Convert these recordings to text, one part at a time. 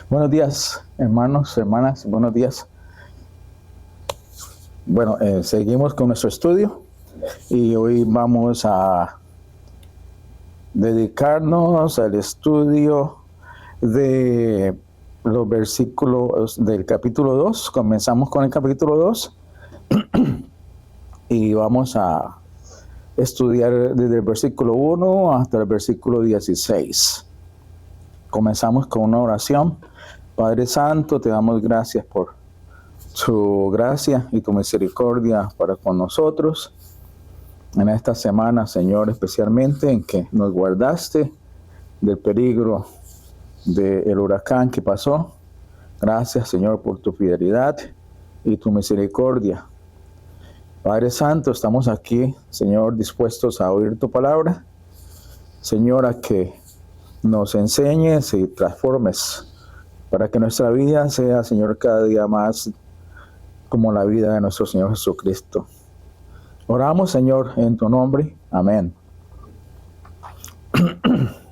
Buenos días, hermanos, hermanas, buenos días. Bueno, seguimos con nuestro estudio y hoy vamos a dedicarnos al estudio de los versículos del capítulo 2. Comenzamos con el capítulo 2 y vamos a estudiar desde el versículo 1 hasta el versículo 16. Comenzamos con una oración. Padre Santo, te damos gracias por tu gracia y tu misericordia para con nosotros en esta semana, Señor, especialmente en que nos guardaste del peligro del huracán que pasó. Gracias, Señor, por tu fidelidad y tu misericordia. Padre Santo, estamos aquí, Señor, dispuestos a oír tu palabra. Señor, a que nos enseñes y transformes para que nuestra vida sea, Señor, cada día más como la vida de nuestro Señor Jesucristo. Oramos, Señor, en tu nombre. Amén.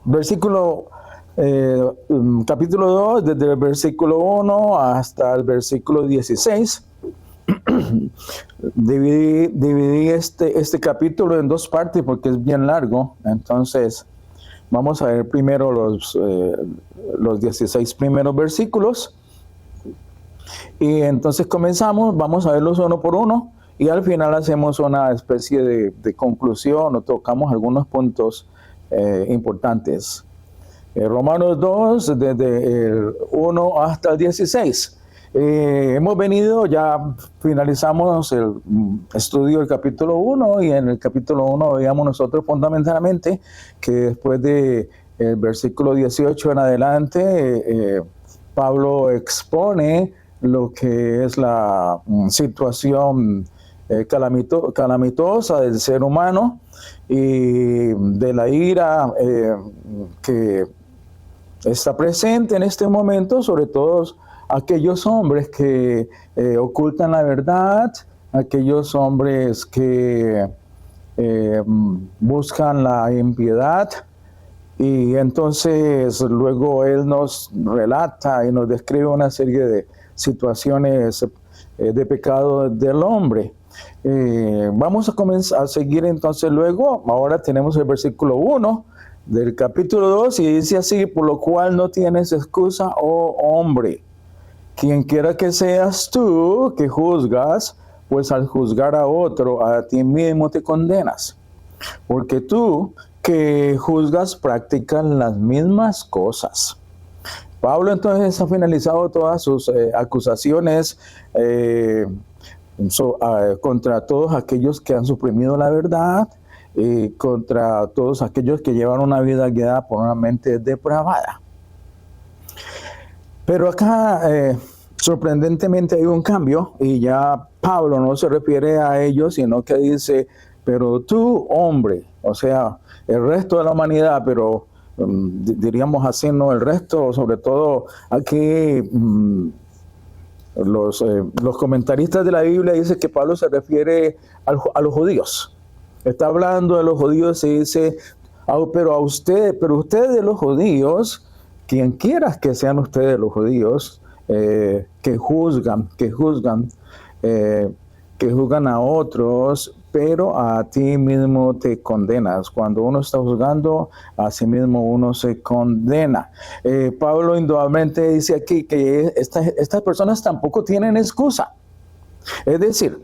Capítulo 2, desde el versículo 1 hasta el versículo 16. Dividí este capítulo en dos partes porque es bien largo. Entonces, vamos a ver primero los 16 primeros versículos. Y entonces vamos a verlos uno por uno. Y al final hacemos una especie de conclusión o tocamos algunos puntos importantes. Romanos 2, desde el 1 hasta el 16. Ya finalizamos el estudio del capítulo 1 y en el capítulo 1 veíamos nosotros fundamentalmente que después del versículo 18 en adelante, Pablo expone lo que es la situación calamitosa del ser humano y de la ira que está presente en este momento, sobre todo aquellos hombres que ocultan la verdad, aquellos hombres que buscan la impiedad. Y entonces luego él nos relata y nos describe una serie de situaciones de pecado del hombre. Vamos a comenzar a seguir entonces luego. Ahora tenemos el versículo 1 del capítulo 2 y dice así: por lo cual no tienes excusa, oh hombre, quien quiera que seas tú que juzgas, pues al juzgar a otro, a ti mismo te condenas. Porque tú que juzgas practicas las mismas cosas. Pablo entonces ha finalizado todas sus acusaciones contra todos aquellos que han suprimido la verdad, contra todos aquellos que llevan una vida guiada por una mente depravada. Pero acá sorprendentemente hay un cambio y ya Pablo no se refiere a ellos, sino que dice: pero tú, hombre, o sea, el resto de la humanidad, pero diríamos así, ¿no? El resto, sobre todo aquí, los comentaristas de la Biblia dicen que Pablo se refiere a los judíos. Está hablando de los judíos y dice: pero ustedes de los judíos, quien quiera que sean ustedes los judíos, que juzgan a otros, pero a ti mismo te condenas. Cuando uno está juzgando, a sí mismo uno se condena. Pablo indudablemente dice aquí que estas personas tampoco tienen excusa. Es decir,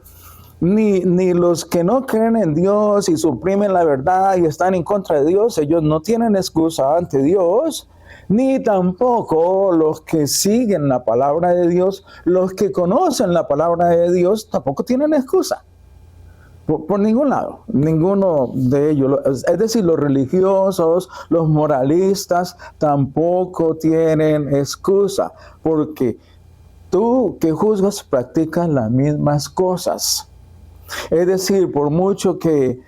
ni los que no creen en Dios y suprimen la verdad y están en contra de Dios, ellos no tienen excusa ante Dios, ni tampoco los que siguen la palabra de Dios, los que conocen la palabra de Dios, tampoco tienen excusa. Por ningún lado, ninguno de ellos. Es decir, los religiosos, los moralistas, tampoco tienen excusa, porque tú que juzgas practicas las mismas cosas. Es decir, por mucho que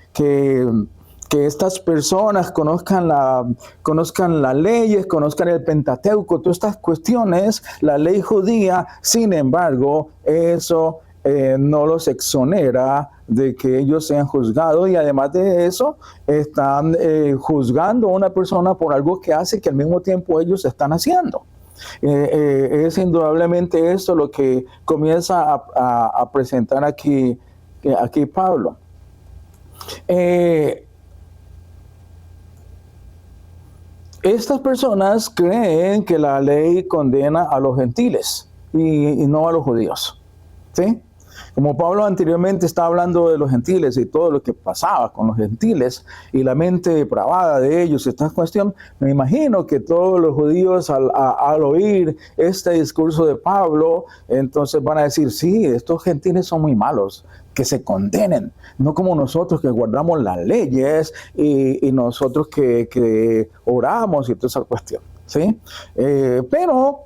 estas personas conozcan las leyes, conozcan el Pentateuco, todas estas cuestiones, la ley judía, sin embargo, eso no los exonera de que ellos sean juzgados, y además de eso, están juzgando a una persona por algo que hace que al mismo tiempo ellos están haciendo. Es indudablemente esto lo que comienza a presentar aquí Pablo. Estas personas creen que la ley condena a los gentiles y no a los judíos, ¿sí? Como Pablo anteriormente estaba hablando de los gentiles y todo lo que pasaba con los gentiles y la mente depravada de ellos, esta cuestión, me imagino que todos los judíos al oír este discurso de Pablo, entonces van a decir, sí, estos gentiles son muy malos, que se condenen, no como nosotros que guardamos las leyes y nosotros que oramos y toda esa cuestión, ¿sí? Pero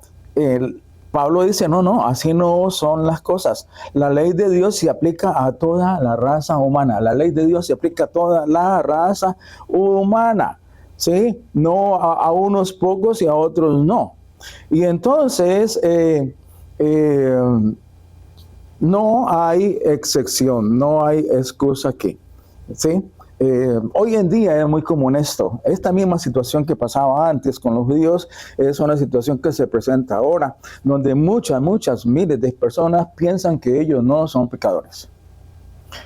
Pablo dice, no, así no son las cosas. La ley de Dios se aplica a toda la raza humana. La ley de Dios se aplica a toda la raza humana, ¿sí? No a unos pocos y a otros no. Y entonces, no hay excepción, no hay excusa aquí, ¿sí? Hoy en día es muy común esto. Esta misma situación que pasaba antes con los judíos es una situación que se presenta ahora, donde muchas miles de personas piensan que ellos no son pecadores.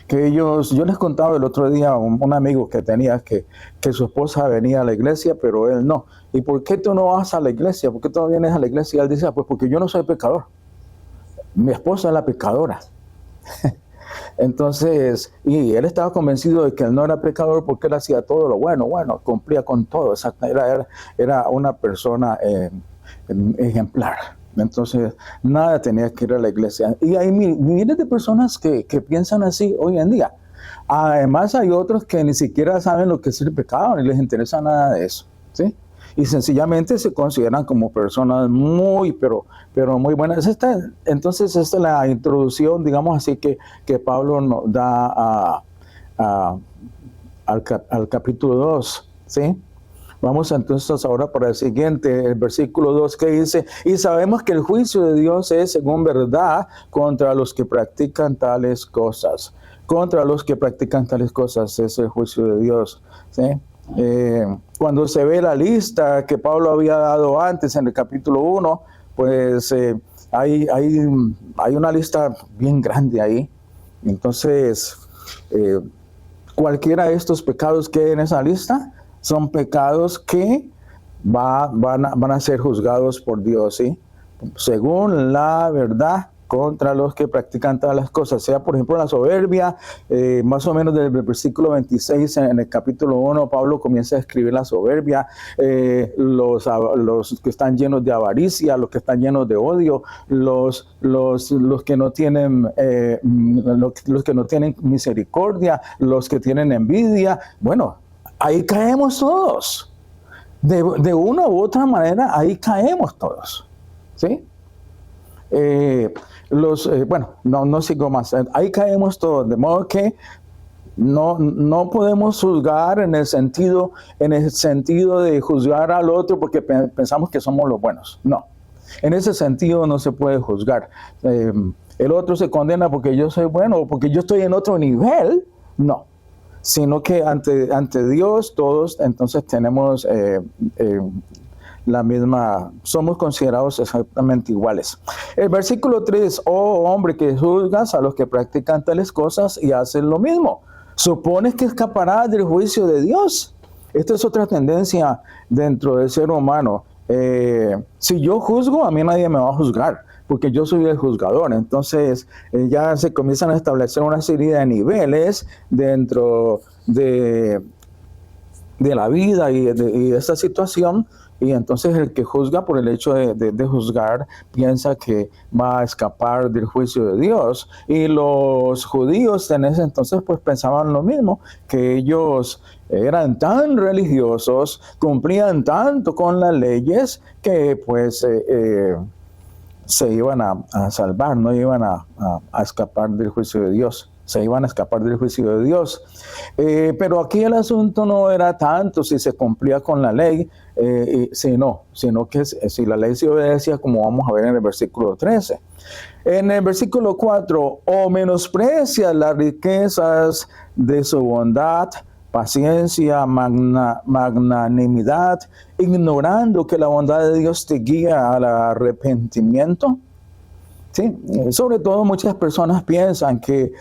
Que ellos, yo les contaba el otro día a un amigo que tenía que su esposa venía a la iglesia, pero él no. ¿Y por qué tú no vas a la iglesia? ¿Por qué tú no vienes a la iglesia? Y él dice, pues porque yo no soy pecador. Mi esposa es la pecadora. Entonces, y él estaba convencido de que él no era pecador porque él hacía todo lo bueno, cumplía con todo, era una persona ejemplar. Entonces, nada tenía que ir a la iglesia. Y hay miles de personas que piensan así hoy en día. Además, hay otros que ni siquiera saben lo que es el pecado, ni les interesa nada de eso, ¿sí? Y sencillamente se consideran como personas pero muy buenas. Entonces, esta es la introducción, digamos así, que Pablo nos da al capítulo 2, ¿sí? Vamos entonces ahora para el siguiente, el versículo 2, que dice, y sabemos que el juicio de Dios es según verdad contra los que practican tales cosas. Contra los que practican tales cosas es el juicio de Dios, ¿sí? Cuando se ve la lista que Pablo había dado antes en el capítulo 1, pues hay una lista bien grande ahí. Entonces, cualquiera de estos pecados que hay en esa lista son pecados que van a ser juzgados por Dios, ¿sí? Según la verdad contra los que practican todas las cosas, sea por ejemplo la soberbia, más o menos desde el versículo 26 en el capítulo 1, Pablo comienza a escribir la soberbia, los que están llenos de avaricia, los que están llenos de odio, los que no tienen los que no tienen misericordia, los que tienen envidia. Bueno, ahí caemos todos, de una u otra manera, ahí caemos todos, ¿sí? Bueno, no sigo más. Ahí caemos todos, de modo que no podemos juzgar en el sentido de juzgar al otro porque pensamos que somos los buenos. No, en ese sentido no se puede juzgar. El otro se condena porque yo soy bueno o porque yo estoy en otro nivel. No, sino que ante Dios todos entonces tenemos la misma, somos considerados exactamente iguales. El versículo 3, oh hombre que juzgas a los que practican tales cosas y hacen lo mismo, ¿supones que escaparás del juicio de Dios? Esta es otra tendencia dentro del ser humano. Si yo juzgo, a mí nadie me va a juzgar, porque yo soy el juzgador. Entonces ya se comienzan a establecer una serie de niveles dentro de la vida y de esta situación. Y entonces el que juzga por el hecho de juzgar piensa que va a escapar del juicio de Dios. Y los judíos en ese entonces pues pensaban lo mismo, que ellos eran tan religiosos, cumplían tanto con las leyes que pues se iban a salvar, no iban a escapar del juicio de Dios. Se iban a escapar del juicio de Dios. Pero aquí el asunto no era tanto si se cumplía con la ley, sino que si la ley se obedecía, como vamos a ver en el versículo 13. En el versículo 4, o menosprecias las riquezas de su bondad paciencia, magnanimidad, ignorando que la bondad de Dios te guía al arrepentimiento. Sí, sobre todo muchas personas piensan que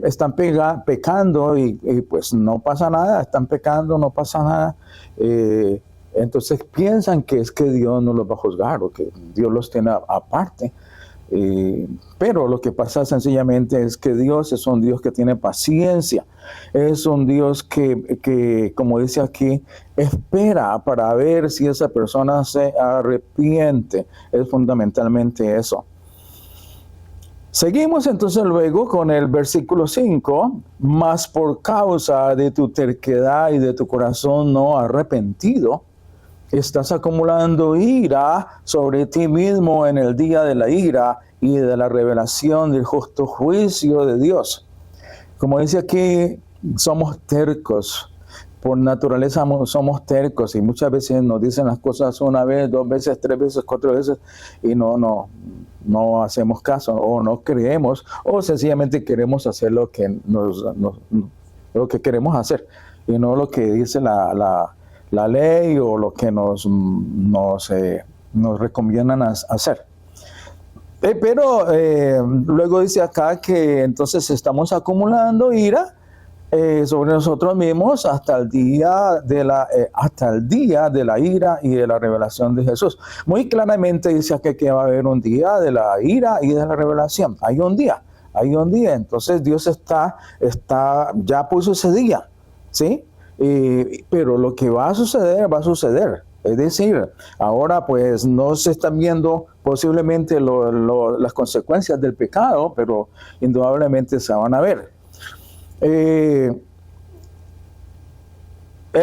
están pecando y pues no pasa nada, están pecando, no pasa nada. Entonces piensan que es que Dios no los va a juzgar o que Dios los tiene aparte. Pero lo que pasa sencillamente es que Dios es un Dios que tiene paciencia, es un Dios que, como dice aquí, espera para ver si esa persona se arrepiente. Es fundamentalmente eso. Seguimos entonces luego con el versículo 5, mas por causa de tu terquedad y de tu corazón no arrepentido, estás acumulando ira sobre ti mismo en el día de la ira y de la revelación del justo juicio de Dios. Como dice aquí, somos tercos. Por naturaleza somos tercos y muchas veces nos dicen las cosas una vez, 2 veces, 3 veces, 4 veces y no hacemos caso o no creemos o sencillamente queremos hacer lo que queremos hacer y no lo que dice la ley o lo que nos recomiendan hacer. Pero luego dice acá que entonces estamos acumulando ira sobre nosotros mismos hasta el día de la ira y de la revelación de Jesús. Muy claramente dice aquí que va a haber un día de la ira y de la revelación. Hay un día. Entonces Dios ya puso ese día, ¿sí? Pero lo que va a suceder. Es decir, ahora pues no se están viendo posiblemente las consecuencias del pecado, pero indudablemente se van a ver. El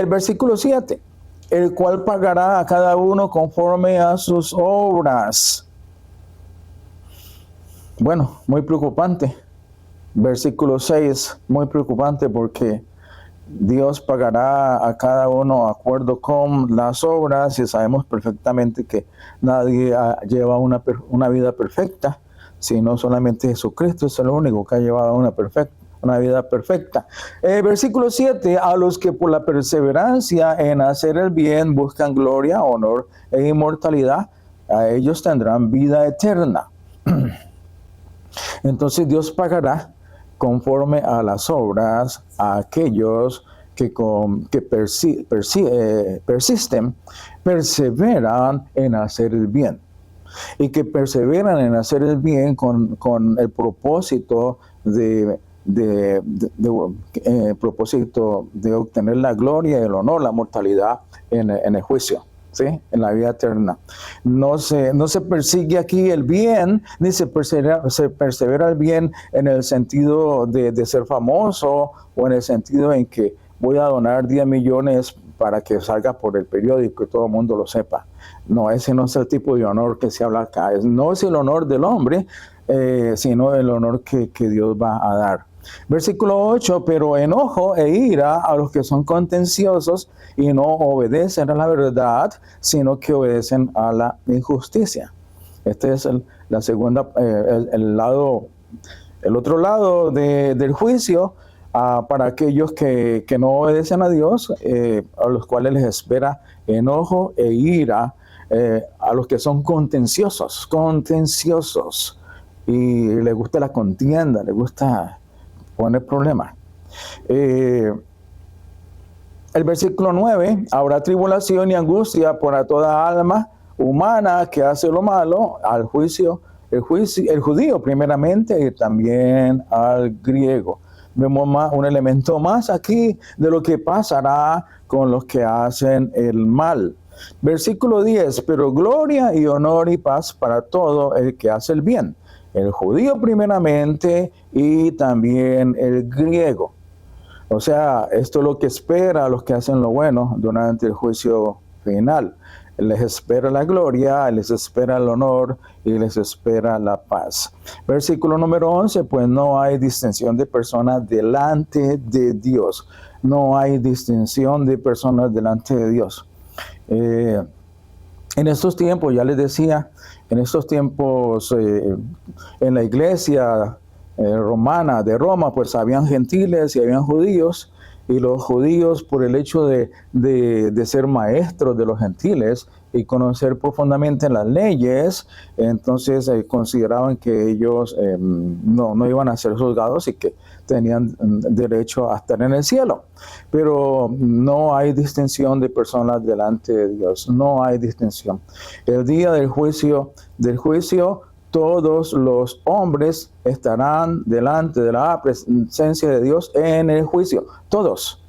versículo 7, el cual pagará a cada uno conforme a sus obras. Bueno, muy preocupante. Versículo 6, muy preocupante porque Dios pagará a cada uno de acuerdo con las obras y sabemos perfectamente que nadie lleva una vida perfecta, sino solamente Jesucristo es el único que ha llevado una vida perfecta. Versículo 7, a los que por la perseverancia en hacer el bien buscan gloria, honor e inmortalidad, a ellos tendrán vida eterna. Entonces Dios pagará conforme a las obras a aquellos que perseveran en hacer el bien. Y que perseveran en hacer el bien con el propósito de obtener la gloria, el honor, la mortalidad en el juicio, ¿sí? En la vida eterna. No se persigue aquí el bien, ni se persevera el bien en el sentido de ser famoso o en el sentido en que voy a donar 10 millones para que salga por el periódico y todo el mundo lo sepa. No, ese no es el tipo de honor que se habla acá. No es el honor del hombre, sino el honor que Dios va a dar. Versículo 8, pero enojo e ira a los que son contenciosos y no obedecen a la verdad, sino que obedecen a la injusticia. Este es el otro lado del juicio para aquellos que no obedecen a Dios, a los cuales les espera enojo e ira, a los que son contenciosos y les gusta la contienda, les gusta poner problemas. El versículo 9, habrá tribulación y angustia para toda alma humana que hace lo malo, el judío primeramente y también al griego. Vemos un elemento más aquí de lo que pasará con los que hacen el mal. Versículo 10, pero gloria y honor y paz para todo el que hace el bien. El judío primeramente y también el griego. O sea, esto es lo que espera a los que hacen lo bueno durante el juicio final. Les espera la gloria, les espera el honor y les espera la paz. Versículo número 11, pues no hay distinción de personas delante de Dios. No hay distinción de personas delante de Dios. En estos tiempos, ya les decía, en estos tiempos en la iglesia romana de Roma, pues habían gentiles y habían judíos, y los judíos, por el hecho de ser maestros de los gentiles y conocer profundamente las leyes, entonces consideraban que ellos no iban a ser juzgados y que tenían derecho a estar en el cielo. Pero no hay distinción de personas delante de Dios, no hay distinción. El día del juicio, todos los hombres estarán delante de la presencia de Dios en el juicio. Todos,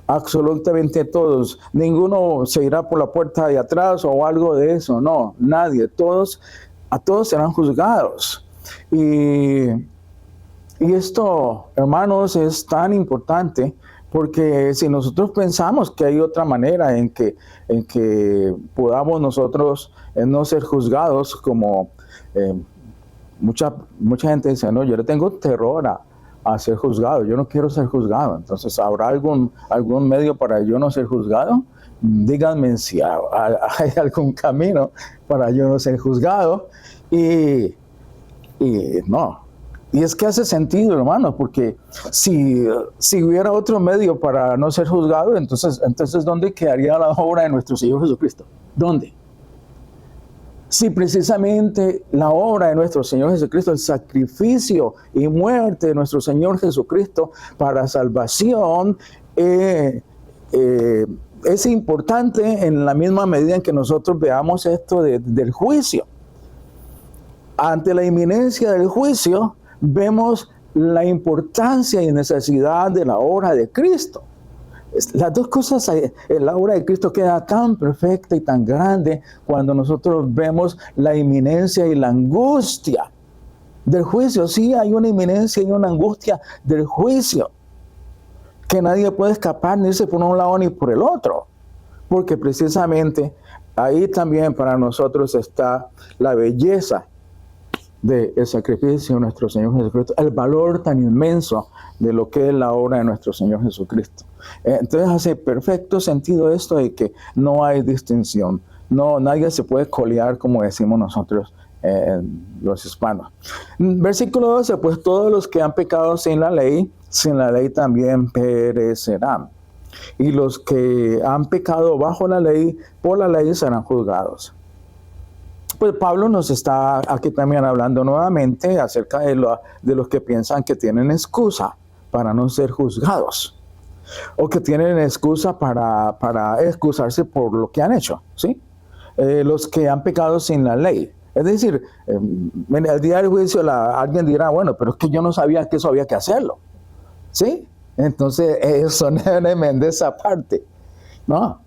absolutamente todos. Ninguno se irá por la puerta de atrás o algo de eso. No, nadie. A todos serán juzgados. Y esto, hermanos, es tan importante porque si nosotros pensamos que hay otra manera en que podamos nosotros no ser juzgados, como mucha gente dice, no, yo le tengo terror a ser juzgado, yo no quiero ser juzgado. Entonces, ¿habrá algún medio para yo no ser juzgado? Díganme si hay algún camino para yo no ser juzgado. Y no. Y es que hace sentido, hermano, porque si hubiera otro medio para no ser juzgado, entonces ¿dónde quedaría la obra de nuestro Señor Jesucristo? ¿Dónde? Si precisamente la obra de nuestro Señor Jesucristo, el sacrificio y muerte de nuestro Señor Jesucristo para salvación, es importante en la misma medida en que nosotros veamos esto del juicio. Ante la inminencia del juicio, vemos la importancia y necesidad de la obra de Cristo. Las dos cosas, la obra de Cristo queda tan perfecta y tan grande cuando nosotros vemos la inminencia y la angustia del juicio. Sí, hay una inminencia y una angustia del juicio que nadie puede escapar ni irse por un lado ni por el otro, porque precisamente ahí también para nosotros está la belleza del sacrificio de nuestro Señor Jesucristo, el valor tan inmenso de lo que es la obra de nuestro Señor Jesucristo. Entonces hace perfecto sentido esto de que no hay distinción. No, nadie se puede colear, como decimos nosotros los hispanos. Versículo 12, pues todos los que han pecado sin la ley también perecerán. Y los que han pecado bajo la ley, por la ley serán juzgados. Pues Pablo nos está aquí también hablando nuevamente acerca de los que piensan que tienen excusa para no ser juzgados, o que tienen excusa para excusarse por lo que han hecho, ¿sí? Los que han pecado sin la ley. Es decir, en el día del juicio alguien dirá, bueno, pero es que yo no sabía que eso había que hacerlo, ¿sí? Entonces, eso no es esa parte, ¿no?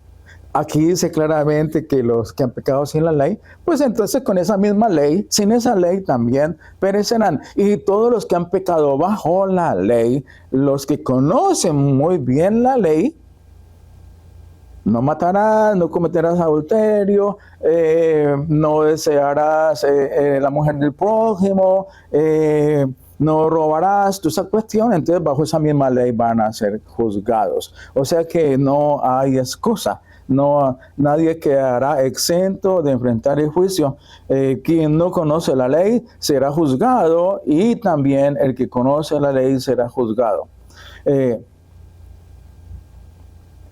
Aquí dice claramente que los que han pecado sin la ley, pues entonces con esa misma ley, sin esa ley también perecerán. Y todos los que han pecado bajo la ley, los que conocen muy bien la ley, no matarás, no cometerás adulterio, no desearás la mujer del prójimo, no robarás, toda esa cuestión. Entonces bajo esa misma ley van a ser juzgados. O sea que no hay excusa. No, nadie quedará exento de enfrentar el juicio. Quien no conoce la ley será juzgado, y también el que conoce la ley será juzgado.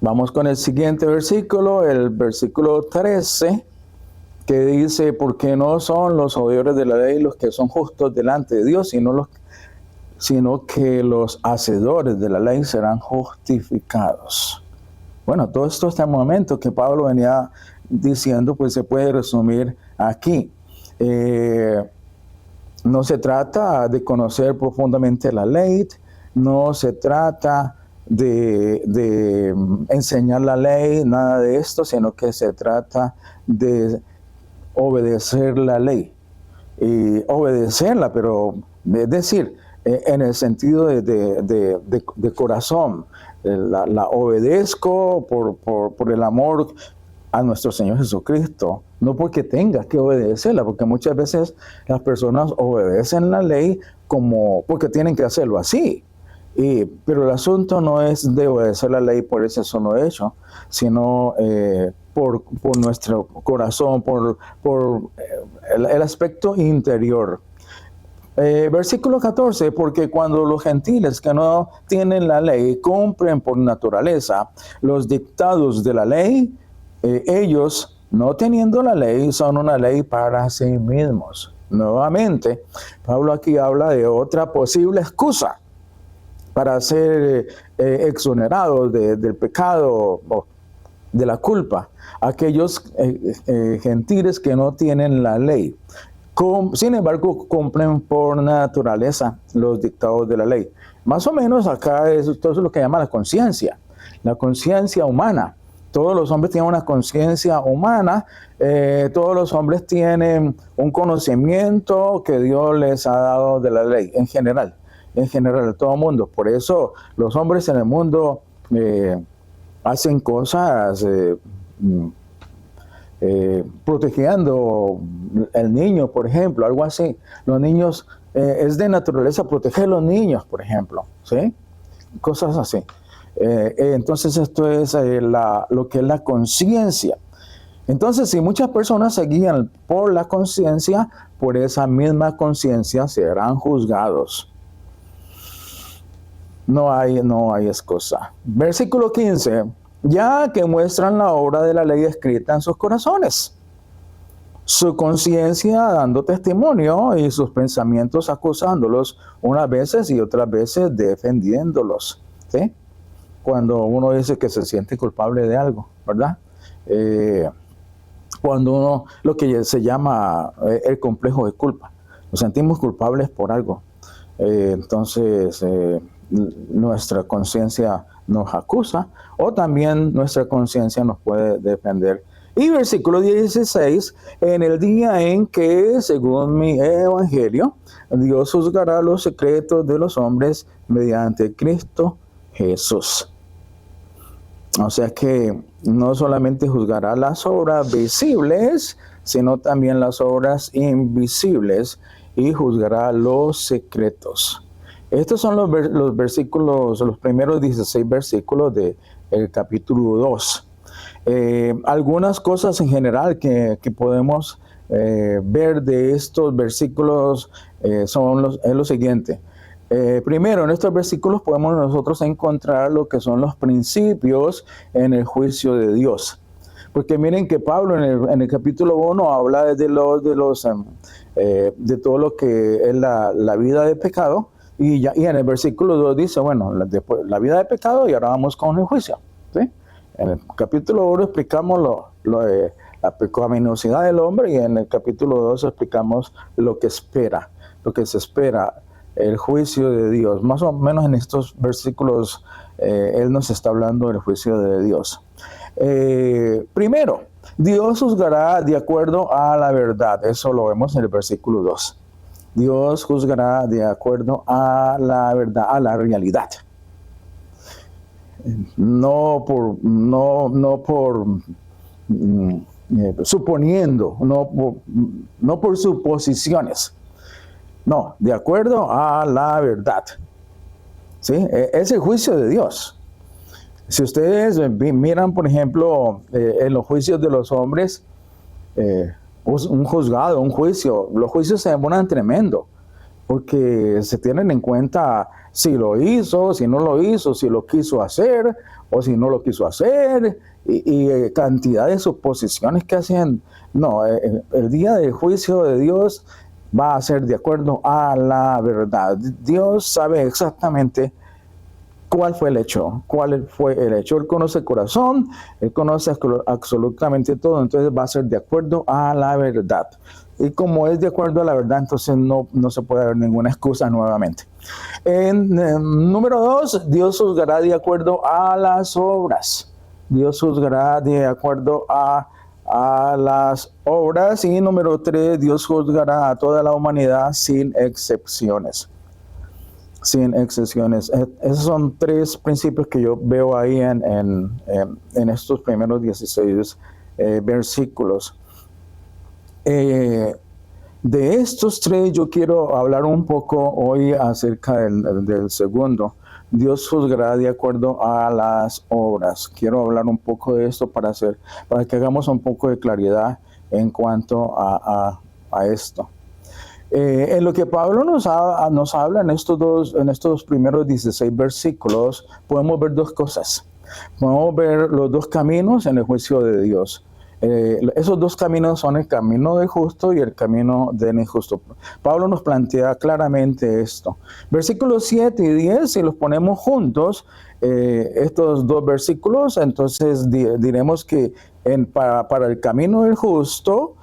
Vamos con el siguiente versículo, el versículo 13, que dice, porque no son los oidores de la ley los que son justos delante de Dios, sino que los hacedores de la ley serán justificados. Bueno, todo esto hasta el momento que Pablo venía diciendo, pues se puede resumir aquí. No se trata de conocer profundamente la ley, no se trata de enseñar la ley, nada de esto, sino que se trata de obedecer la ley. Y obedecerla, pero es decir, en el sentido de corazón. La obedezco por el amor a nuestro Señor Jesucristo, no porque tenga que obedecerla, porque muchas veces las personas obedecen la ley porque tienen que hacerlo así. Pero el asunto no es de obedecer la ley por ese solo hecho, sino por nuestro corazón, por el aspecto interior. Versículo 14, porque cuando los gentiles que no tienen la ley cumplen por naturaleza los dictados de la ley, ellos, no teniendo la ley, son una ley para sí mismos. Nuevamente, Pablo aquí habla de otra posible excusa para ser exonerados del pecado o de la culpa. Aquellos gentiles que no tienen la ley. Sin embargo, cumplen por naturaleza los dictados de la ley. Más o menos acá todo es lo que llama la conciencia humana. Todos los hombres tienen una conciencia humana, todos los hombres tienen un conocimiento que Dios les ha dado de la ley, en general, todo el mundo. Por eso los hombres en el mundo hacen cosas protegiendo el niño, por ejemplo, algo así. Los niños, es de naturaleza proteger a los niños, por ejemplo, ¿sí? Cosas así. Entonces esto es lo que es la conciencia. Entonces, si muchas personas se guían por la conciencia, por esa misma conciencia serán juzgados. No hay excusa. Versículo 15. Ya que muestran la obra de la ley escrita en sus corazones, su conciencia dando testimonio y sus pensamientos acusándolos unas veces y otras veces defendiéndolos, ¿sí? Cuando uno dice que se siente culpable de algo, ¿verdad? Cuando uno, lo que se llama el complejo de culpa, nos sentimos culpables por algo. Entonces, nuestra conciencia nos acusa o también nuestra conciencia nos puede defender. Y versículo 16, en el día en que, según mi evangelio, Dios juzgará los secretos de los hombres mediante Cristo Jesús. O sea que no solamente juzgará las obras visibles, sino también las obras invisibles y juzgará los secretos. Estos son los versículos, los primeros 16 versículos del capítulo 2. Algunas cosas en general que podemos ver de estos versículos es lo siguiente. Primero, en estos versículos podemos nosotros encontrar lo que son los principios en el juicio de Dios. Porque miren que Pablo en el capítulo 1 habla de todo lo que es la vida de pecado. Y en el versículo 2 dice, bueno, la vida de pecado y ahora vamos con el juicio, ¿sí? En el capítulo 1 explicamos la pecaminosidad del hombre y en el capítulo 2 explicamos lo que se espera, el juicio de Dios. Más o menos en estos versículos Él nos está hablando del juicio de Dios. Primero, Dios juzgará de acuerdo a la verdad. Eso lo vemos en el versículo 2. Dios juzgará de acuerdo a la verdad, a la realidad. No por suponiendo, no por suposiciones. No, de acuerdo a la verdad. ¿Sí? Es el juicio de Dios. Si ustedes miran, por ejemplo, en los juicios de los hombres, un juzgado, un juicio, los juicios se demoran tremendo, porque se tienen en cuenta si lo hizo, si no lo hizo, si lo quiso hacer o si no lo quiso hacer, y cantidad de suposiciones que hacen. No, el día del juicio de Dios va a ser de acuerdo a la verdad. Dios sabe exactamente cuál fue el hecho. Él conoce el corazón, Él conoce absolutamente todo, entonces va a ser de acuerdo a la verdad. Y como es de acuerdo a la verdad, entonces no se puede dar ninguna excusa nuevamente. Número 2, Dios juzgará de acuerdo a las obras. Dios juzgará de acuerdo a las obras. Y número 3, Dios juzgará a toda la humanidad sin excepciones. Sin excepciones. Esos son 3 principios que yo veo ahí en estos primeros 16 versículos. De estos 3 yo quiero hablar un poco hoy acerca del segundo. Dios juzgará de acuerdo a las obras. Quiero hablar un poco de esto para que hagamos un poco de claridad en cuanto a esto. En lo que Pablo nos habla en estos primeros 16 versículos, podemos ver dos cosas. Podemos ver los dos caminos en el juicio de Dios. Esos dos caminos son el camino del justo y el camino del injusto. Pablo nos plantea claramente esto. Versículos 7 y 10, si los ponemos juntos, estos dos versículos, entonces diremos que para el camino del justo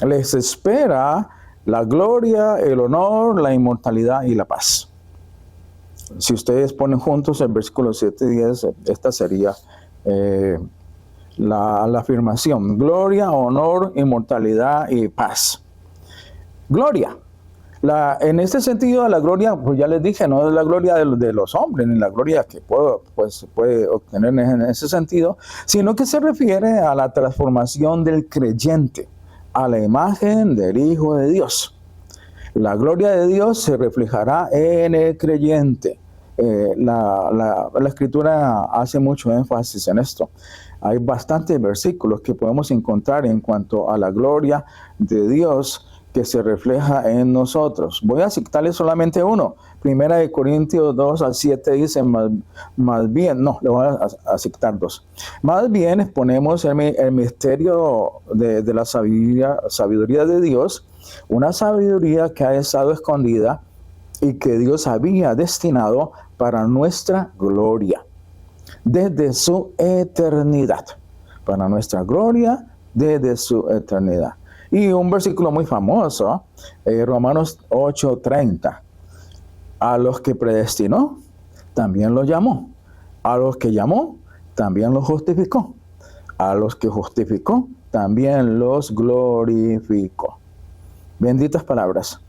les espera la gloria, el honor, la inmortalidad y la paz. Si ustedes ponen juntos el versículo 7 y 10, esta sería la afirmación: gloria, honor, inmortalidad y paz. Gloria. En este sentido, la gloria, pues ya les dije, no es la gloria de los hombres, ni la gloria que se puede obtener en ese sentido, sino que se refiere a la transformación del creyente a la imagen del Hijo de Dios. La gloria de Dios se reflejará en el creyente. La Escritura hace mucho énfasis en esto. Hay bastantes versículos que podemos encontrar en cuanto a la gloria de Dios que se refleja en nosotros. Voy a citarles solamente uno. Primera de Corintios 2 al 7 dice, más bien, no, le voy a citar dos. Más bien exponemos el misterio de la sabiduría de Dios, una sabiduría que ha estado escondida y que Dios había destinado para nuestra gloria, desde su eternidad. Para nuestra gloria, desde su eternidad. Y un versículo muy famoso, Romanos 8:30. A los que predestinó, también los llamó. A los que llamó, también los justificó. A los que justificó, también los glorificó. Benditas palabras.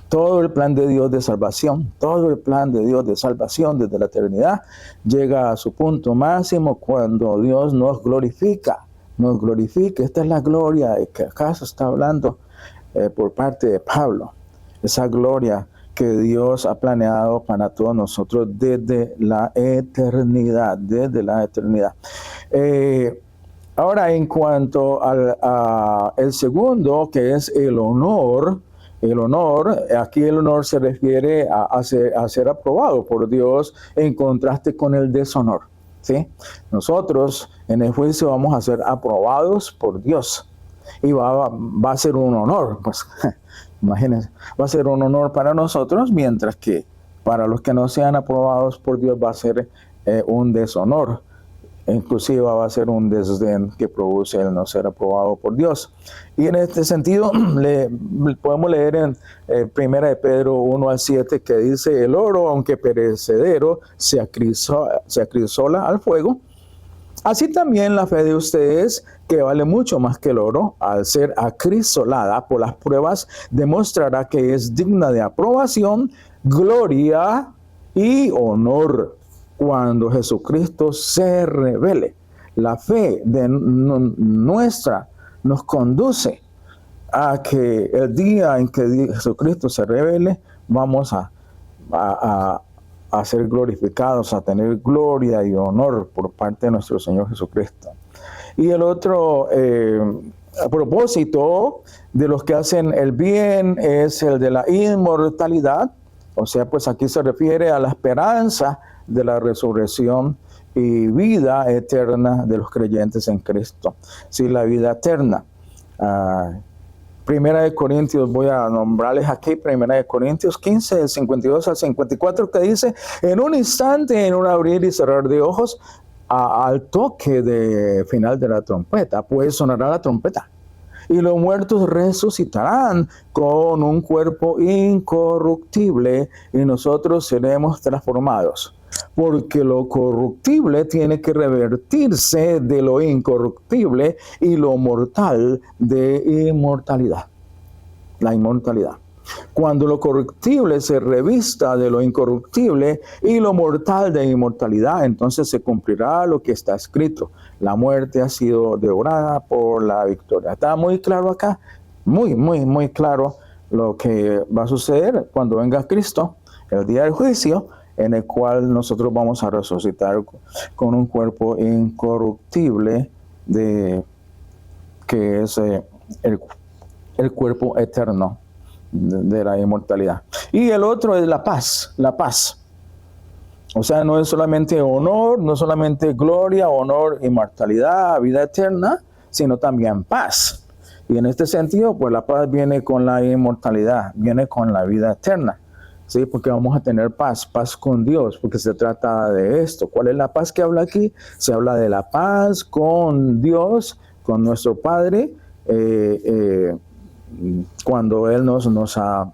Todo el plan de Dios de salvación, todo el plan de Dios de salvación desde la eternidad llega a su punto máximo cuando Dios nos glorifica. Nos glorifica. Esta es la gloria que acaso está hablando por parte de Pablo. Esa gloria que Dios ha planeado para todos nosotros desde la eternidad, desde la eternidad. Ahora, en cuanto al segundo, que es el honor, aquí el honor se refiere a ser aprobado por Dios en contraste con el deshonor. ¿Sí? Nosotros en el juicio vamos a ser aprobados por Dios y va a ser un honor, pues imagínense, va a ser un honor para nosotros, mientras que para los que no sean aprobados por Dios va a ser un deshonor, inclusive va a ser un desdén que produce el no ser aprobado por Dios. Y en este sentido podemos leer en 1 de Pedro 1 al 7 que dice: el oro, aunque perecedero, se acrisola al fuego. Así también la fe de ustedes, que vale mucho más que el oro, al ser acrisolada por las pruebas, demostrará que es digna de aprobación, gloria y honor cuando Jesucristo se revele. La fe de nuestra nos conduce a que el día en que Jesucristo se revele, vamos a ser glorificados, a tener gloria y honor por parte de nuestro Señor Jesucristo. Y el otro propósito de los que hacen el bien es el de la inmortalidad. O sea, pues aquí se refiere a la esperanza de la resurrección y vida eterna de los creyentes en Cristo. Sí, la vida eterna. Primera de Corintios, voy a nombrarles aquí, Primera de Corintios 15, del 52 al 54, que dice: en un instante, en un abrir y cerrar de ojos, al toque de final de la trompeta, pues sonará la trompeta. Y los muertos resucitarán con un cuerpo incorruptible y nosotros seremos transformados. Porque lo corruptible tiene que revertirse de lo incorruptible y lo mortal de inmortalidad. La inmortalidad. Cuando lo corruptible se revista de lo incorruptible y lo mortal de inmortalidad, entonces se cumplirá lo que está escrito: la muerte ha sido devorada por la victoria. Está muy claro acá, muy claro lo que va a suceder cuando venga Cristo, el día del juicio, en el cual nosotros vamos a resucitar con un cuerpo incorruptible, que es el cuerpo eterno de la inmortalidad. Y el otro es la paz, la paz. O sea, no es solamente honor, no solamente gloria, honor, inmortalidad, vida eterna, sino también paz. Y en este sentido, pues la paz viene con la inmortalidad, viene con la vida eterna. Sí, porque vamos a tener paz, paz con Dios, porque se trata de esto. ¿Cuál es la paz que habla aquí? Se habla de la paz con Dios, con nuestro Padre, cuando Él nos ha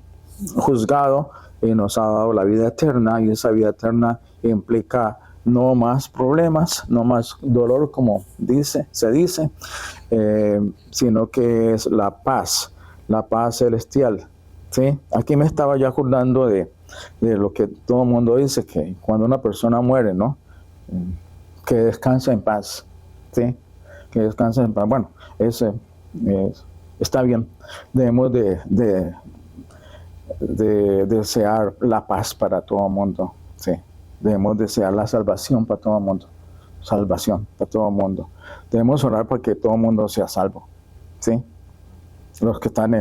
juzgado y nos ha dado la vida eterna, y esa vida eterna implica no más problemas, no más dolor, como se dice, sino que es la paz celestial. ¿Sí? Aquí me estaba ya acordando de lo que todo el mundo dice, que cuando una persona muere, ¿no? Que descansa en paz. ¿Sí? Que descansa en paz. Bueno, está bien. Debemos de desear la paz para todo el mundo. ¿Sí? Debemos desear la salvación para todo el mundo. Salvación para todo el mundo. Debemos orar para que todo el mundo sea salvo. ¿Sí? Los que están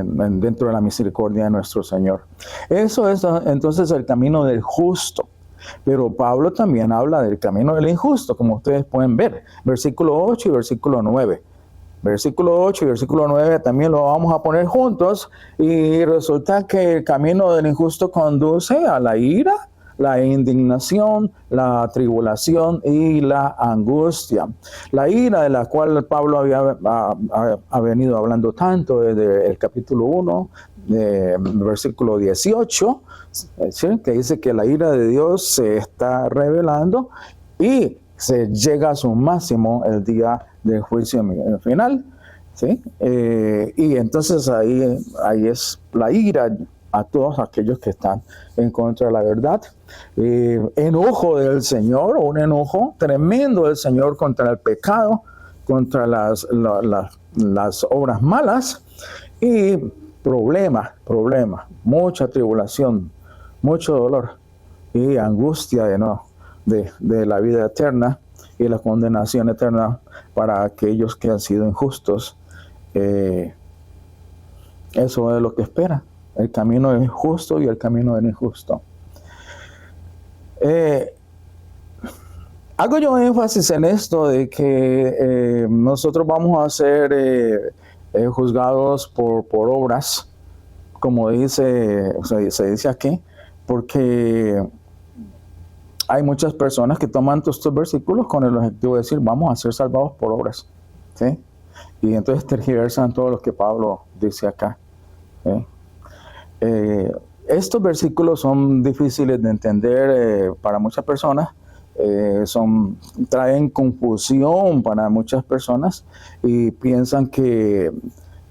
dentro de la misericordia de nuestro Señor. Eso es entonces el camino del justo. Pero Pablo también habla del camino del injusto, como ustedes pueden ver. Versículo 8 y versículo 9. Versículo 8 y versículo 9 también lo vamos a poner juntos. Y resulta que el camino del injusto conduce a la ira, la indignación, la tribulación y la angustia. La ira de la cual Pablo ha venido hablando tanto desde el capítulo 1, versículo 18, ¿sí? Que dice que la ira de Dios se está revelando y se llega a su máximo el día del juicio final. ¿Sí? Y entonces ahí es la ira a todos aquellos que están en contra de la verdad. Enojo del Señor, un enojo tremendo del Señor contra el pecado, contra las obras malas, y problema, mucha tribulación, mucho dolor y angustia de la vida eterna y la condenación eterna para aquellos que han sido injustos. Eso es lo que espera. El camino del justo y el camino del injusto. Hago yo énfasis en esto de que nosotros vamos a ser juzgados por obras, como se dice aquí, porque hay muchas personas que toman estos versículos con el objetivo de decir, vamos a ser salvados por obras. ¿Sí? Y entonces tergiversan todo lo que Pablo dice acá. ¿Sí? Estos versículos son difíciles de entender para muchas personas, traen confusión para muchas personas y piensan que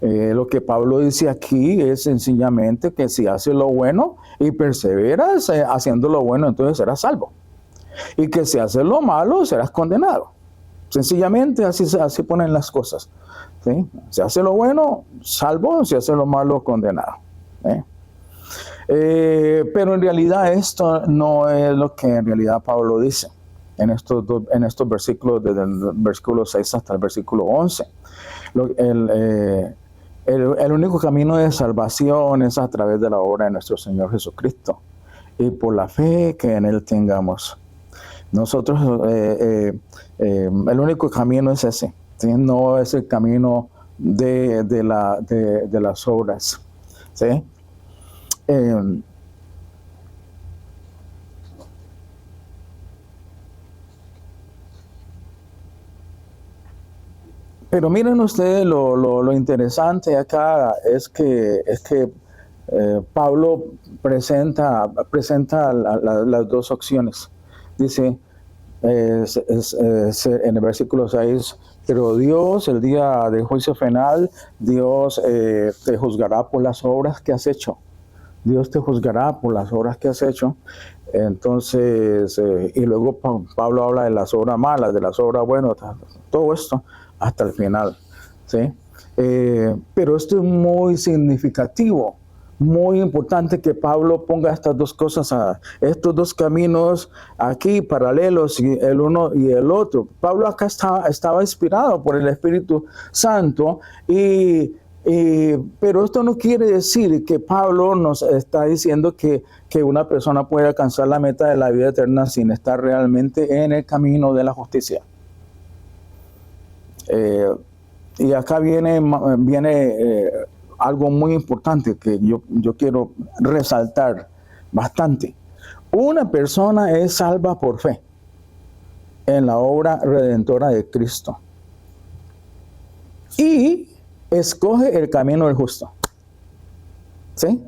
lo que Pablo dice aquí es sencillamente que si haces lo bueno y perseveras haciendo lo bueno, entonces serás salvo, y que si haces lo malo serás condenado. Sencillamente así ponen las cosas. ¿Sí? Si hace lo bueno, salvo; si hace lo malo, condenado. Pero en realidad esto no es lo que en realidad Pablo dice en estos versículos, desde el versículo 6 hasta el versículo 11. El único camino de salvación es a través de la obra de nuestro Señor Jesucristo y por la fe que en Él tengamos. Nosotros, el único camino es ese. ¿Sí? No es el camino de las obras. ¿Sí? Pero miren ustedes, lo interesante acá es que Pablo presenta las dos opciones. Dice en el versículo 6, pero Dios, el día del juicio final, Dios te juzgará por las obras que has hecho. Dios te juzgará por las obras que has hecho. Entonces, y luego Pablo habla de las obras malas, de las obras buenas, todo esto hasta el final. ¿Sí? Pero esto es muy significativo, muy importante que Pablo ponga estas dos cosas, estos dos caminos aquí paralelos, el uno y el otro. Pablo acá estaba inspirado por el Espíritu Santo y Pero esto no quiere decir que Pablo nos está diciendo que una persona puede alcanzar la meta de la vida eterna sin estar realmente en el camino de la justicia. Y acá viene algo muy importante que yo quiero resaltar bastante. Una persona es salva por fe en la obra redentora de Cristo y escoge el camino del justo. ¿Sí?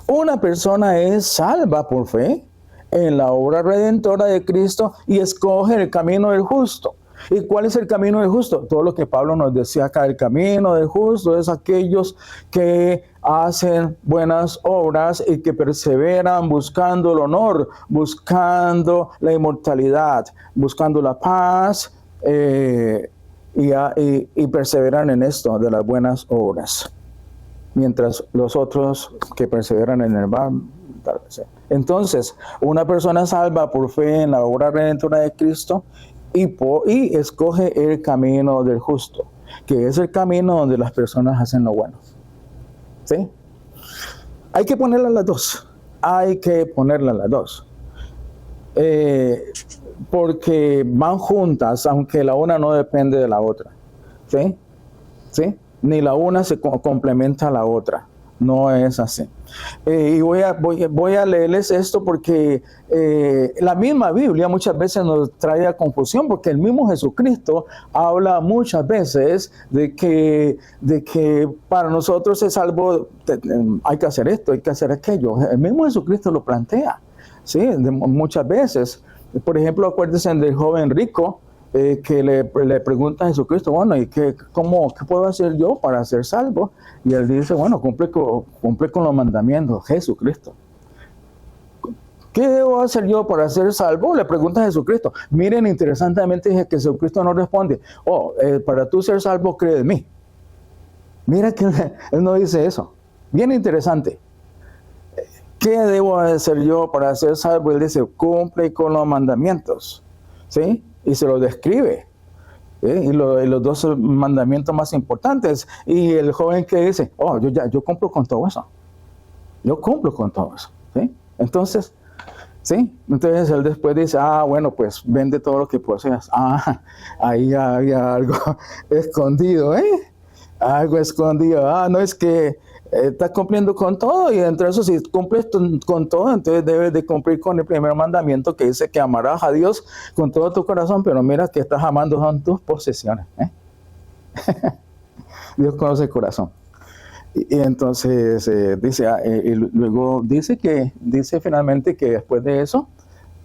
Una persona es salva por fe en la obra redentora de Cristo y escoge el camino del justo. ¿Y cuál es el camino del justo? Todo lo que Pablo nos decía acá, el camino del justo es aquellos que hacen buenas obras y que perseveran buscando el honor, buscando la inmortalidad, buscando la paz y perseveran en esto de las buenas obras. Mientras los otros que perseveran en el mal. Entonces, una persona salva por fe en la obra redentora de Cristo y escoge el camino del justo, que es el camino donde las personas hacen lo bueno. ¿Sí? Hay que ponerlas las dos. Hay que ponerlas las dos. Porque van juntas, aunque la una no depende de la otra. ¿Sí? ¿Sí? Ni la una se complementa a la otra. No es así. Y voy a leerles esto porque la misma Biblia muchas veces nos trae a confusión, porque el mismo Jesucristo habla muchas veces de que para nosotros es salvo, hay que hacer esto, hay que hacer aquello. El mismo Jesucristo lo plantea, ¿sí? Muchas veces. Por ejemplo, acuérdense del joven rico, que le pregunta a Jesucristo, bueno, ¿y qué puedo hacer yo para ser salvo? Y él dice, bueno, cumple con los mandamientos. Jesucristo. ¿Qué debo hacer yo para ser salvo? Le pregunta a Jesucristo. Miren, interesantemente, que Jesucristo no responde, para tú ser salvo, cree en mí. Mira que él no dice eso. Bien interesante. ¿Qué debo hacer yo para ser salvo? Él dice, cumple con los mandamientos. ¿Sí? Y se lo describe. Y los dos mandamientos más importantes. Y el joven que dice, yo cumplo con todo eso. Yo cumplo con todo eso. ¿Sí? Entonces, ¿sí? Entonces él después dice, bueno, pues vende todo lo que poseas. Ahí había algo escondido, algo escondido. No es que estás cumpliendo con todo, y entre eso, si cumples con todo, entonces debes de cumplir con el primer mandamiento, que dice que amarás a Dios con todo tu corazón, pero mira que estás amando son tus posesiones. Dios conoce el corazón. Y entonces dice, y luego dice finalmente que después de eso,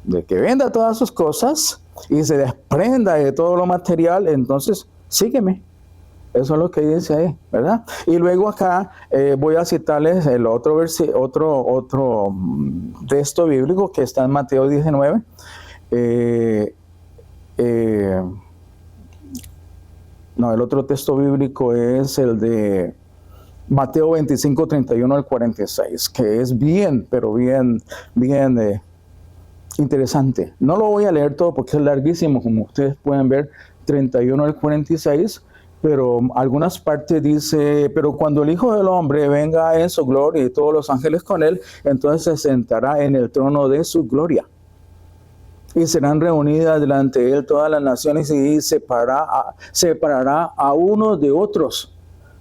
de que venda todas sus cosas y se desprenda de todo lo material, entonces sígueme. Eso es lo que dice ahí, ¿verdad? Y luego acá voy a citarles el otro texto bíblico que está en Mateo 19. El otro texto bíblico es el de Mateo 25, 31 al 46, que es bien interesante. No lo voy a leer todo porque es larguísimo, como ustedes pueden ver, 31 al 46. Pero algunas partes dice, pero cuando el Hijo del Hombre venga en su gloria y todos los ángeles con él, entonces se sentará en el trono de su gloria. Y serán reunidas delante de él todas las naciones y separará a unos de otros,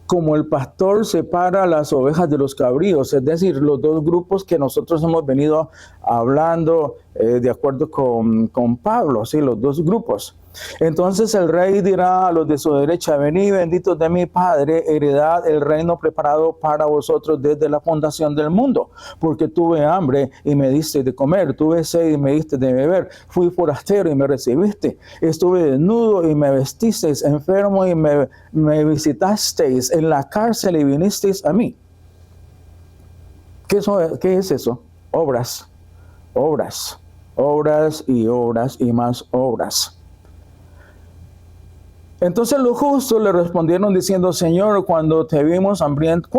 como el pastor separa las ovejas de los cabríos. Es decir, los dos grupos que nosotros hemos venido hablando de acuerdo con Pablo, ¿sí? Los dos grupos. Entonces el rey dirá a los de su derecha, venid benditos de mi Padre, heredad el reino preparado para vosotros desde la fundación del mundo, porque tuve hambre y me diste de comer, tuve sed y me diste de beber, fui forastero y me recibiste, estuve desnudo y me vestisteis, enfermo y me visitasteis, en la cárcel y vinisteis a mí. ¿Qué es eso? Obras y obras y más obras. Entonces los justos le respondieron diciendo, Señor, cuando te vimos hambriento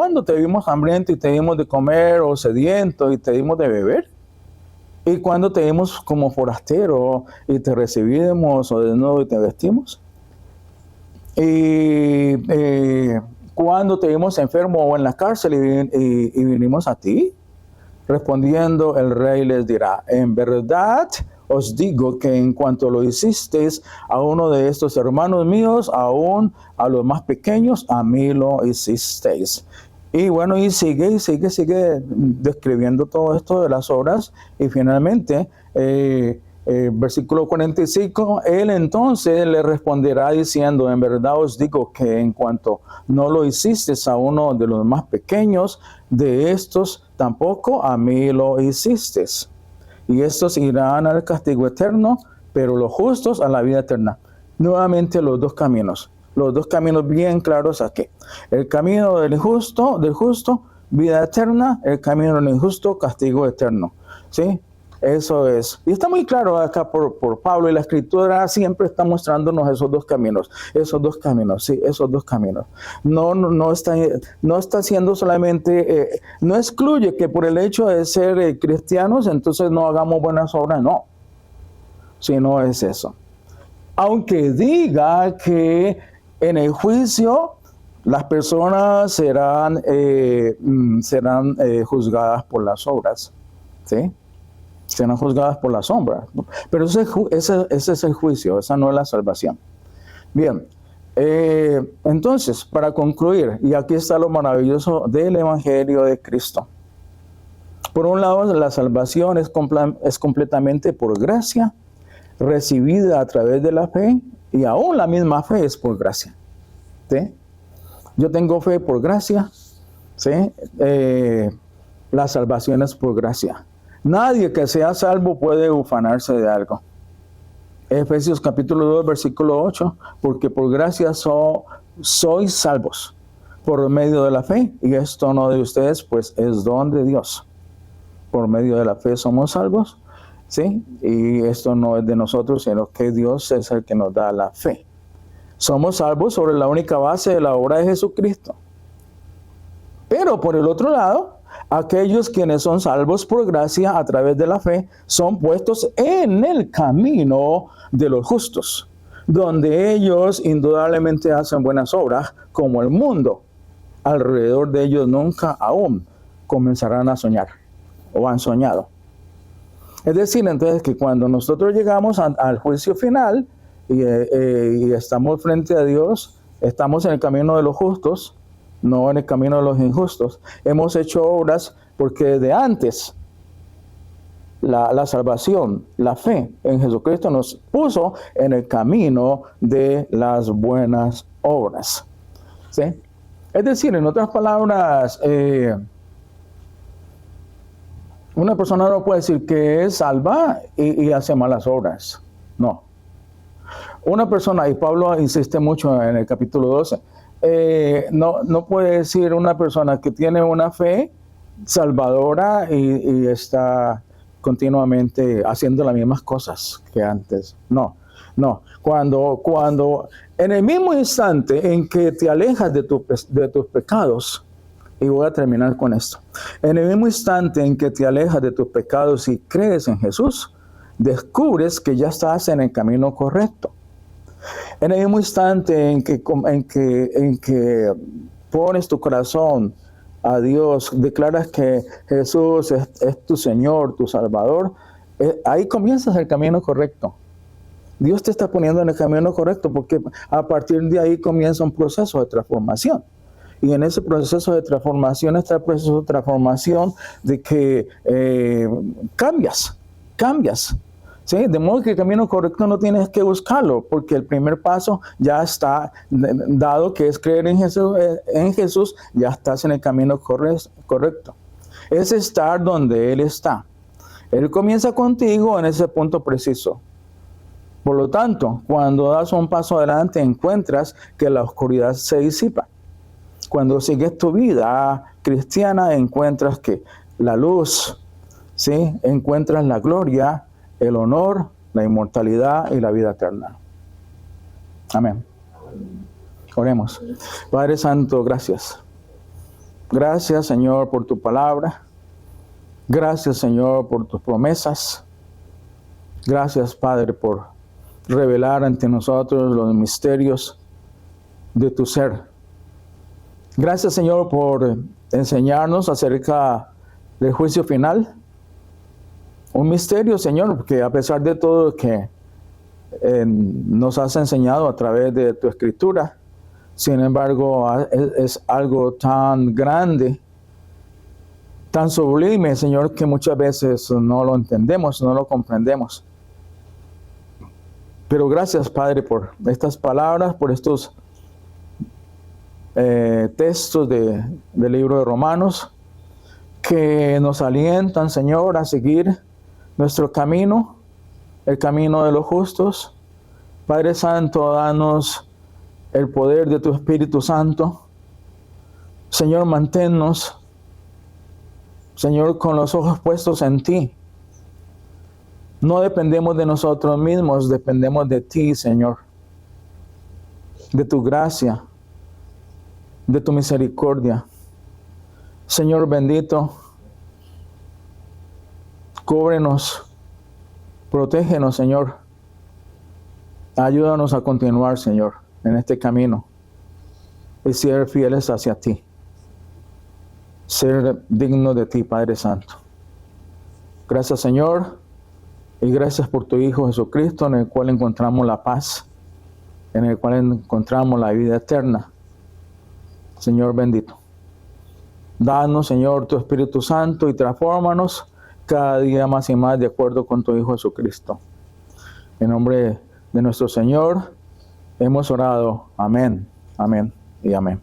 y te dimos de comer, o sediento y te dimos de beber? ¿Y cuando te vimos como forastero y te recibimos, o desnudo y te vestimos? Y cuando te vimos enfermo o en la cárcel y vinimos a ti? Respondiendo el rey les dirá, en verdad os digo que en cuanto lo hicisteis a uno de estos hermanos míos, aún a los más pequeños, a mí lo hicisteis. Y bueno, y sigue describiendo todo esto de las obras. Y finalmente, versículo 45, él entonces le responderá diciendo, en verdad os digo que en cuanto no lo hicisteis a uno de los más pequeños de estos, tampoco a mí lo hicisteis. Y estos irán al castigo eterno, pero los justos a la vida eterna. Nuevamente los dos caminos bien claros aquí. El camino del justo, vida eterna; el camino del injusto, castigo eterno. ¿Sí? Eso es. Y está muy claro acá por Pablo, y la Escritura siempre está mostrándonos esos dos caminos, sí, esos dos caminos. No está haciendo solamente, no excluye que por el hecho de ser cristianos, entonces no hagamos buenas obras, no. Si no es eso. Aunque diga que en el juicio las personas serán juzgadas por las obras, ¿sí? Serán juzgadas por la sombra. Pero ese es el juicio, esa no es la salvación. Bien, entonces, para concluir, y aquí está lo maravilloso del Evangelio de Cristo. Por un lado, la salvación es completamente por gracia, recibida a través de la fe, y aún la misma fe es por gracia. ¿Sí? Yo tengo fe por gracia, ¿sí? La salvación es por gracia. Nadie que sea salvo puede ufanarse de algo. Efesios capítulo 2, versículo 8, porque por gracia sois salvos por medio de la fe, y esto no de ustedes, pues es don de Dios. Por medio de la fe somos salvos, ¿sí? Y esto no es de nosotros, sino que Dios es el que nos da la fe. Somos salvos sobre la única base de la obra de Jesucristo. Pero por el otro lado, aquellos quienes son salvos por gracia a través de la fe son puestos en el camino de los justos, donde ellos indudablemente hacen buenas obras, como el mundo alrededor de ellos nunca aún comenzarán a soñar o han soñado. Es decir, entonces, que cuando nosotros llegamos al juicio final y estamos frente a Dios, estamos en el camino de los justos, no en el camino de los injustos. Hemos hecho obras porque desde antes la salvación, la fe en Jesucristo nos puso en el camino de las buenas obras. ¿Sí? Es decir, en otras palabras, una persona no puede decir que es salva y hace malas obras. No. Una persona, y Pablo insiste mucho en el capítulo 12, no puede decir una persona que tiene una fe salvadora y está continuamente haciendo las mismas cosas que antes. No. Cuando en el mismo instante en que te alejas de tus pecados, y voy a terminar con esto, en el mismo instante en que te alejas de tus pecados y crees en Jesús, descubres que ya estás en el camino correcto. En el mismo instante en que pones tu corazón a Dios, declaras que Jesús es tu Señor, tu Salvador, ahí comienzas el camino correcto. Dios te está poniendo en el camino correcto porque a partir de ahí comienza un proceso de transformación. Y en ese proceso de transformación está el proceso de transformación de que cambias. ¿Sí? De modo que el camino correcto no tienes que buscarlo, porque el primer paso ya está dado, que es creer en Jesús, ya estás en el camino correcto. Es estar donde Él está. Él comienza contigo en ese punto preciso. Por lo tanto, cuando das un paso adelante, encuentras que la oscuridad se disipa. Cuando sigues tu vida cristiana, encuentras que la luz, ¿sí? Encuentras la gloria, el honor, la inmortalidad y la vida eterna. Amén. Oremos. Padre Santo, gracias. Gracias, Señor, por tu palabra. Gracias, Señor, por tus promesas. Gracias, Padre, por revelar ante nosotros los misterios de tu ser. Gracias, Señor, por enseñarnos acerca del juicio final. Un misterio, Señor, porque a pesar de todo que nos has enseñado a través de tu escritura, sin embargo, es algo tan grande, tan sublime, Señor, que muchas veces no lo entendemos, no lo comprendemos. Pero gracias, Padre, por estas palabras, por estos textos del libro de Romanos, que nos alientan, Señor, a seguir nuestro camino, el camino de los justos. Padre Santo, danos el poder de tu Espíritu Santo. Señor, manténnos, Señor, con los ojos puestos en ti. No dependemos de nosotros mismos, dependemos de ti, Señor, de tu gracia, de tu misericordia. Señor bendito, cúbrenos, protégenos, Señor. Ayúdanos a continuar, Señor, en este camino y ser fieles hacia ti. Ser dignos de ti, Padre Santo. Gracias, Señor, y gracias por tu Hijo Jesucristo, en el cual encontramos la paz, en el cual encontramos la vida eterna. Señor bendito, danos, Señor, tu Espíritu Santo y transfórmanos cada día más y más de acuerdo con tu Hijo Jesucristo. En nombre de nuestro Señor hemos orado. Amén, amén y amén.